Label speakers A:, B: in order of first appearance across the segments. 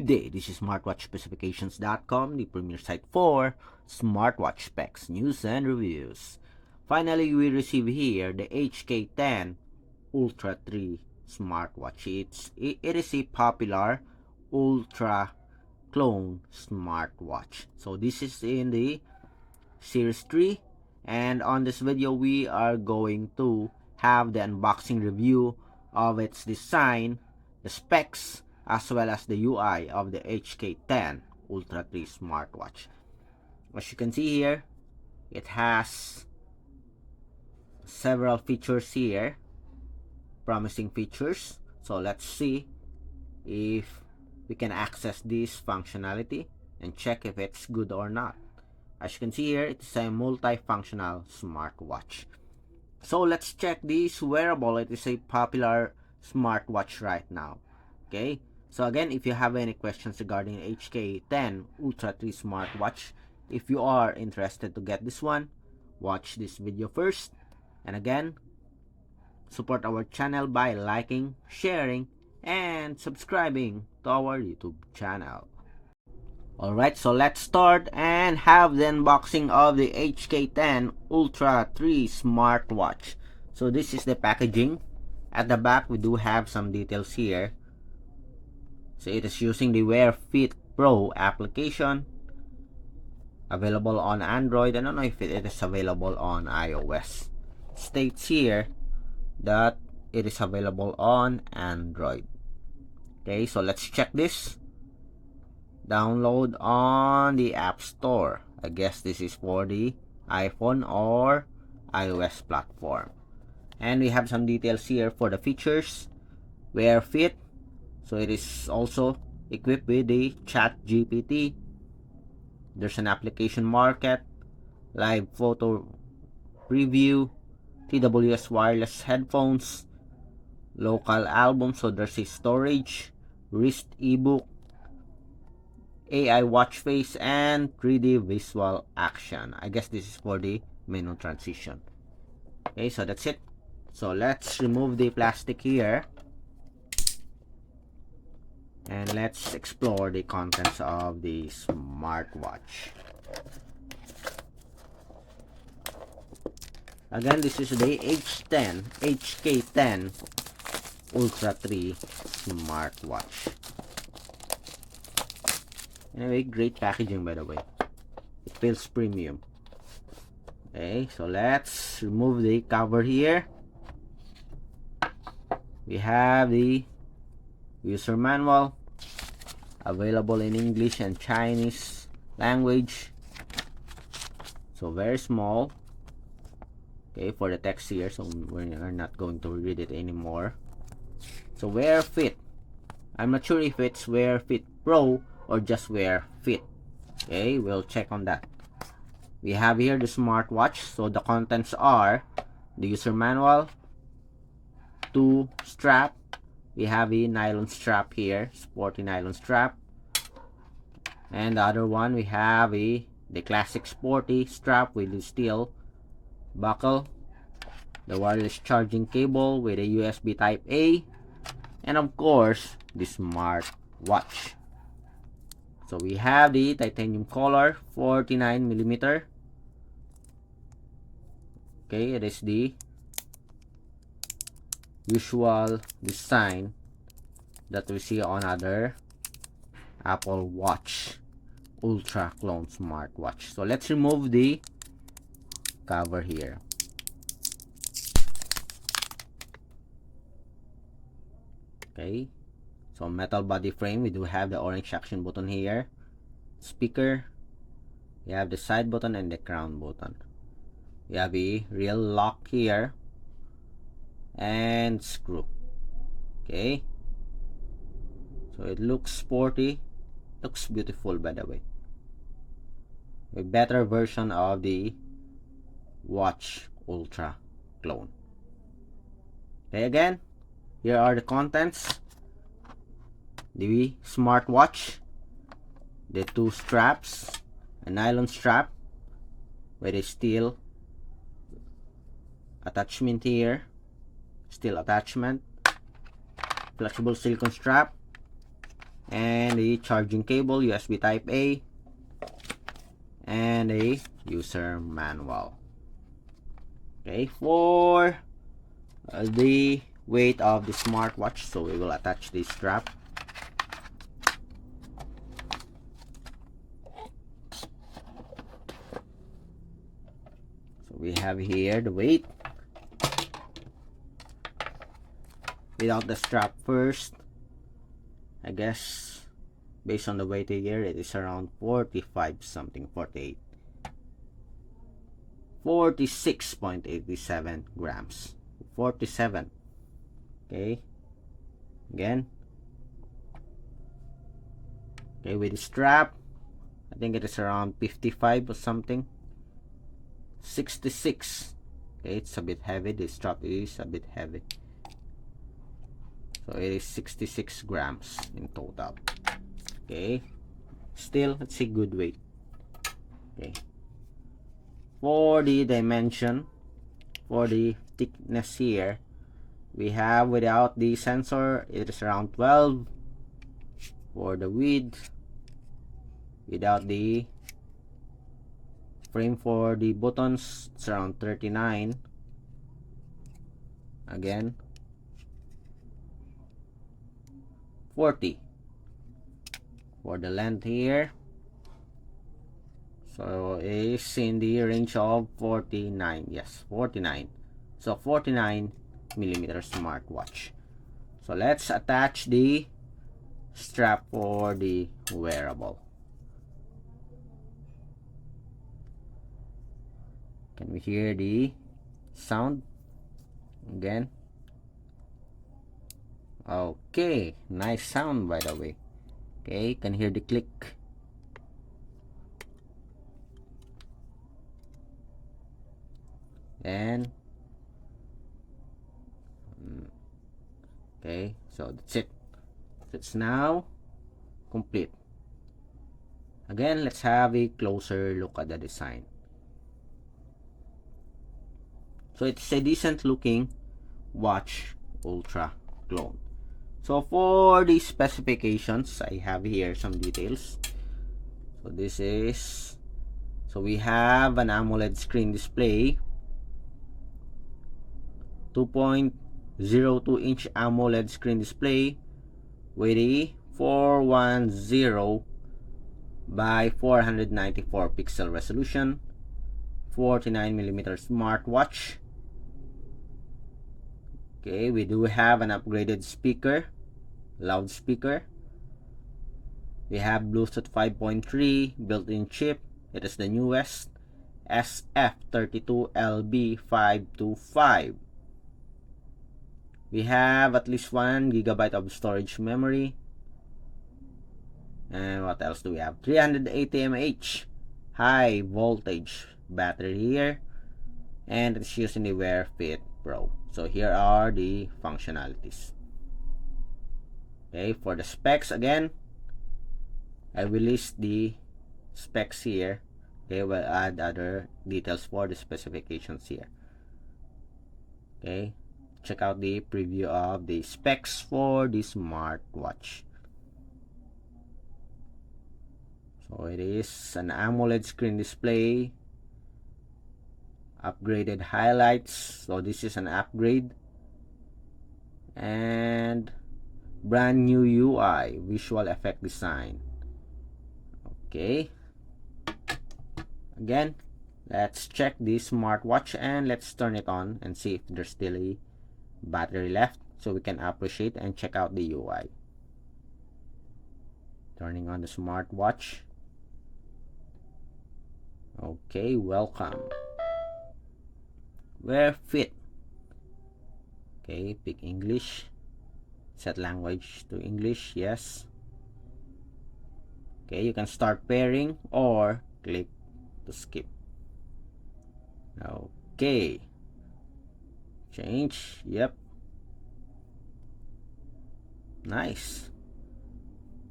A: Good day, this is smartwatchspecifications.com, the premier site for smartwatch specs, news, and reviews. Finally, we receive here the HK10 Ultra 3 smartwatch. It is a popular Ultra clone smartwatch. So this is in the Series 3, and on this video we are going to have the unboxing review of its design, the specs, as well as the UI of the HK10 Ultra 3 smartwatch. As you can see here, it has several features here, promising features. So let's see if we can access this functionality and check if it's good or not. As you can see here, it's a multifunctional smartwatch. So let's check this wearable. It is a popular smartwatch right now. Okay, so again, if you have any questions regarding HK10 Ultra 3 smartwatch, if you are interested to get this one, watch this video first. And again, support our channel by liking, sharing, and subscribing to our YouTube channel. Alright, so let's start and have the unboxing of the HK10 Ultra 3 smartwatch. So this is the packaging. At the back, we do have some details here. So it is using the Wear Fit Pro application, available on Android. I don't know if it is available on iOS. It states here that it is available on Android. Okay, so let's check this. Download on the App Store. I guess this is for the iPhone or iOS platform. And we have some details here for the features. Wear Fit. So it is also equipped with the ChatGPT. There's an application market, live photo preview, TWS wireless headphones, local album, so there's a storage, wrist ebook, AI watch face, and 3D visual action. I guess this is for the menu transition. Okay, so that's it. So let's remove the plastic here, and let's explore the contents of the smartwatch. Again, this is the HK10 Ultra 3 smartwatch. Anyway, great packaging, by the way. It feels premium. Okay, so let's remove the cover here. We have the user manual, available in English and Chinese language. So very small. Okay, for the text here, so we're not going to read it anymore. So Wear Fit. I'm not sure if it's Wear Fit Pro or just Wear Fit. Okay, we'll check on that. We have here the smartwatch. So the contents are the user manual, 2 strap. We have a nylon strap here, sporty nylon strap. And the other one, we have the classic sporty strap with the steel buckle, the wireless charging cable with a USB type A, and of course the smartwatch. So we have the titanium collar, 49mm. Okay, it is the usual design that we see on other Apple Watch Ultra clone smartwatch. So let's remove the cover here. Okay, so metal body frame. We do have the orange action button here, speaker. We have the side button and the crown button. We have a real lock here and screw. Okay, so it looks sporty, looks beautiful, by the way. A better version of the Watch Ultra clone. Okay, again, here are the contents. The smartwatch, the 2 straps, a nylon strap with a steel attachment here, steel attachment, flexible silicone strap, and a charging cable, USB type A, and a user manual. Okay, for the weight of the smartwatch, so we will attach this strap. So we have here the weight without the strap first. I guess based on the weight here, it is around 45 something, 48, 46.87 grams, 47. Okay, again, okay, with the strap, I think it is around 55 or something, 66. Okay, it's a bit heavy. The strap is a bit heavy, so it is 66 grams in total. Okay, still, let's see, good weight. Okay, for the dimension, for the thickness here, we have without the sensor, it is around 12. For the width, without the frame for the buttons, it's around 39. Again, 40 for the length here, so it's in the range of 49. Yes, 49. So 49 millimeter smartwatch. So let's attach the strap for the wearable. Can we hear the sound again? Okay, nice sound, by the way. Okay, can hear the click. And okay, so that's it. It's now complete. Again, let's have a closer look at the design. So it's a decent looking watch, ultra clone. So for the specifications, I have here some details. So this is, so we have an AMOLED screen display, 2.02-inch AMOLED screen display with a 410 by 494 pixel resolution, 49mm smartwatch. Okay, we do have an upgraded speaker, loudspeaker. We have Bluetooth 5.3 built-in chip. It is the newest SF32LB525. We have at least 1 GB of storage memory. And what else do we have? 380 mAh high voltage battery here, and it's using the Wear Fit Pro. So here are the functionalities. Okay, for the specs, again, I will list the specs here. Okay, we'll add other details for the specifications here. Okay, check out the preview of the specs for the smartwatch. So it is an AMOLED screen display, upgraded highlights, so this is an upgrade, and brand new UI, visual effect design. Okay, again, let's check the smartwatch and let's turn it on and see if there's still a battery left, so we can appreciate and check out the UI. Turning on the smartwatch. Okay, welcome. Wear Fit. Okay, pick English. Set language to English, yes. Okay, you can start pairing or click to skip. Okay. Change, yep. Nice.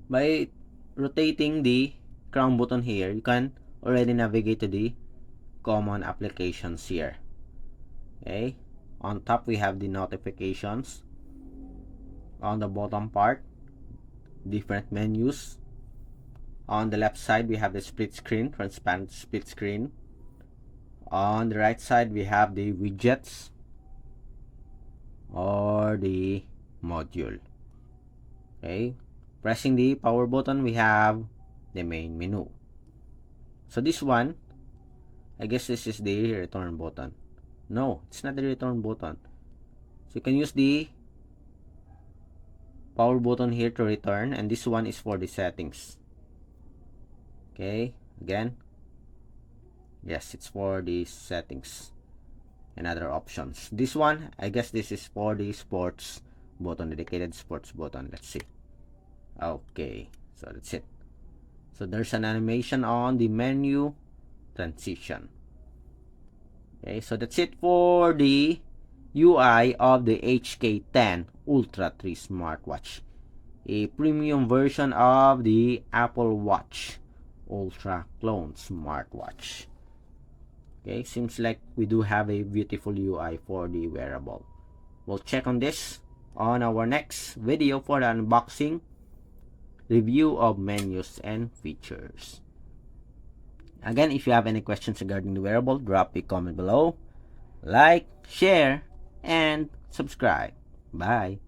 A: By rotating the crown button here, you can already navigate to the common applications here. Okay, on top we have the notifications. On the bottom part, different menus. On the left side, we have the split screen, transparent split screen. On the right side, we have the widgets or the module. Okay, pressing the power button, we have the main menu. So this one, I guess this is the return button. No, it's not the return button. So you can use the power button here to return, and this one is for the settings. Okay, again, yes, it's for the settings and other options. This one, I guess this is for the sports button, dedicated sports button. Let's see. Okay, so that's it. So there's an animation on the menu transition. Okay, so that's it for the UI of the HK10 Ultra 3 smartwatch, a premium version of the Apple Watch Ultra clone smartwatch. Okay, seems like we do have a beautiful UI for the wearable. We'll check on this on our next video for the unboxing review of menus and features. Again, if you have any questions regarding the wearable, drop a comment below. Like, share, and subscribe. Bye.